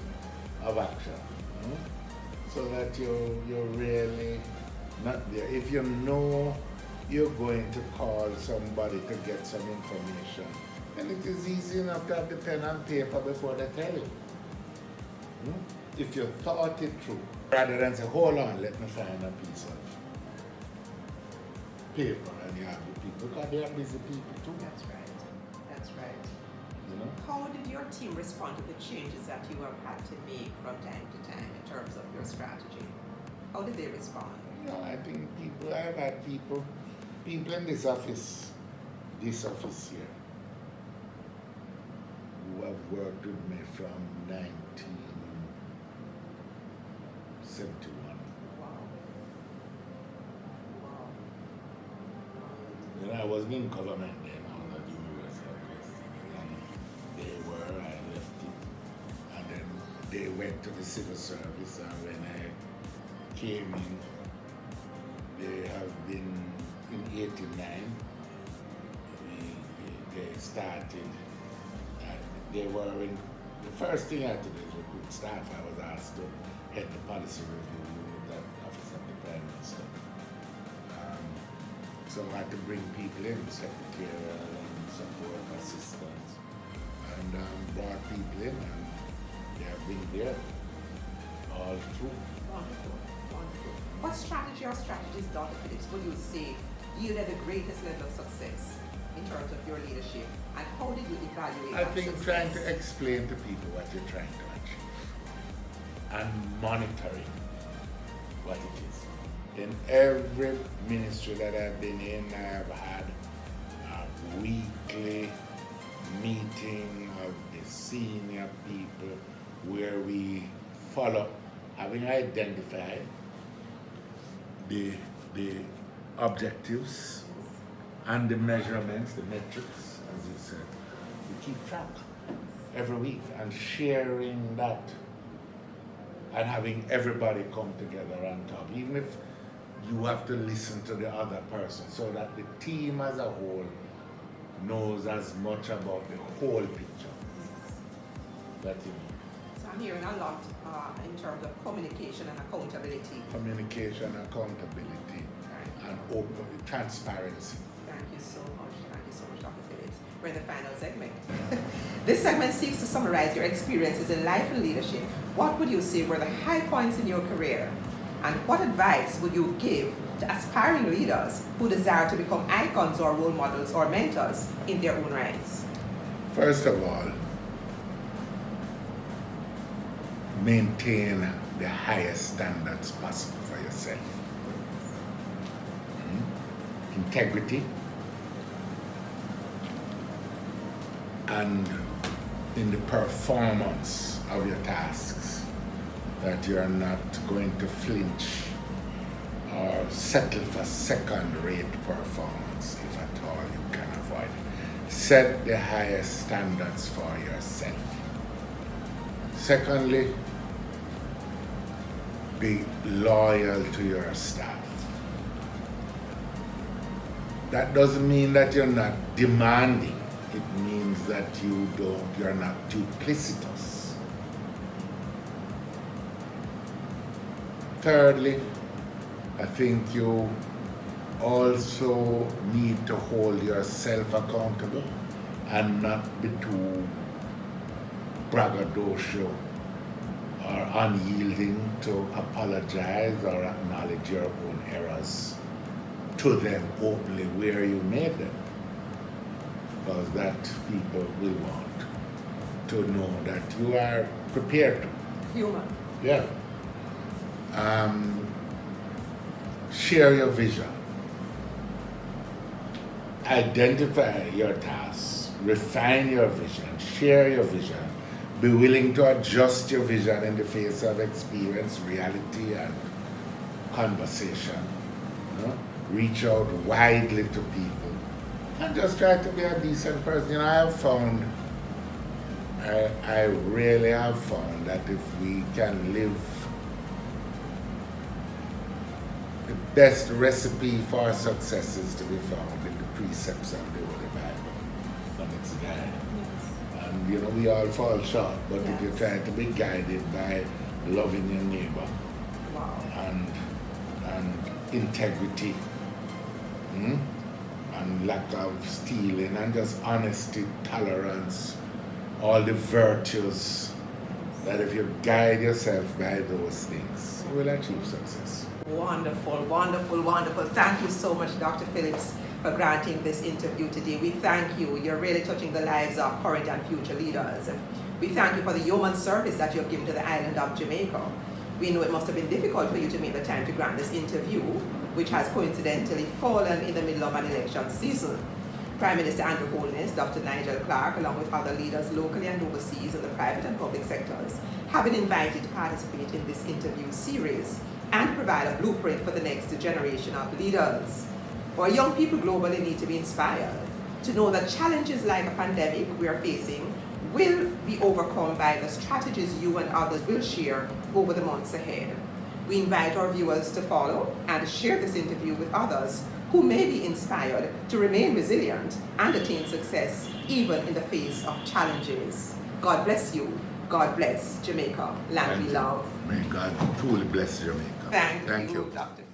S1: of action. So that you're really not there. If you know you're going to call somebody to get some information, then it is easy enough to have the pen and paper before they tell you. If you thought it through, rather than say, hold on, let me find a piece of paper, and you have the people, because they are busy people too.
S3: That's right. That's right.
S1: You know?
S3: How did your team respond to the changes that you have had to make from time to time in terms of your strategy? How did they respond?
S1: I think I've had people in this office here, who have worked with me from 1971.
S3: Wow.
S1: wasn't in government then, I was at the University of West Indies, and they were, I left it, and then they went to the civil service, and when I came in, they have been in 89, they started, and they were in, the first thing I had to do is recruit staff. I was asked to head the policy review with that office of the Prime Minister. So I had to bring people in, secretarial and support assistants, and brought people in, and they have been there all through.
S3: Wonderful, wonderful. What strategy or strategies, Dr. Phillips, would you say yielded the greatest level of success in terms of your leadership, and how did you evaluate
S1: I
S3: that
S1: think
S3: success?
S1: trying to explain to people what you're trying to achieve and monitoring what it is. In every ministry that I've been in, I have had a weekly meeting of the senior people where we follow, having identified the objectives and the measurements, the metrics, as you said. We keep track every week and sharing that and having everybody come together and talk, even if you have to listen to the other person, so that the team as a whole knows as much about the whole picture that you need.
S3: So I'm hearing a lot in terms of communication and accountability.
S1: Communication, accountability, and open transparency.
S3: Thank you so much. Thank you so much, Dr. Phillips. We're in the final segment. This segment seeks to summarize your experiences in life and leadership. What would you say were the high points in your career? And what advice would you give to aspiring leaders who desire to become icons or role models or mentors in their own rights?
S1: First of all, maintain the highest standards possible for yourself. Integrity and in the performance of your tasks, that you're not going to flinch or settle for second-rate performance if at all you can avoid it. Set the highest standards for yourself. Secondly, be loyal to your staff. That doesn't mean that you're not demanding. It means that you're not duplicitous. Thirdly, I think you also need to hold yourself accountable and not be too braggadocio or unyielding to apologize or acknowledge your own errors to them openly where you made them, because that people will want to know that you are prepared to.
S3: Human.
S1: Yeah. Share your vision. Identify your tasks, refine your vision, share your vision. Be willing to adjust your vision in the face of experience, reality, and conversation. You know? Reach out widely to people and just try to be a decent person. You know, I really have found that if we can live the best recipe for success is to be found in the precepts of the Holy Bible and its guide.
S3: Yes.
S1: And you know, we all fall short, but
S3: Yes.
S1: if you try to be guided by loving your neighbor
S3: Wow.
S1: and integrity, and lack of stealing and just honesty, tolerance, all the virtues, that if you guide yourself by those things, you will achieve success.
S3: Wonderful, wonderful, wonderful. Thank you so much, Dr. Phillips, for granting this interview today. We thank you. You're really touching the lives of current and future leaders. We thank you for the yeoman service that you have given to the island of Jamaica. We know it must have been difficult for you to make the time to grant this interview, which has coincidentally fallen in the middle of an election season. Prime Minister Andrew Holness, Dr. Nigel Clark, along with other leaders locally and overseas in the private and public sectors, have been invited to participate in this interview series and provide a blueprint for the next generation of leaders. Our young people globally need to be inspired to know that challenges like a pandemic we are facing will be overcome by the strategies you and others will share over the months ahead. We invite our viewers to follow and share this interview with others who may be inspired to remain resilient and attain success even in the face of challenges. God bless you. God bless Jamaica. Land we love.
S1: May God truly bless Jamaica.
S3: Thank you, Dr.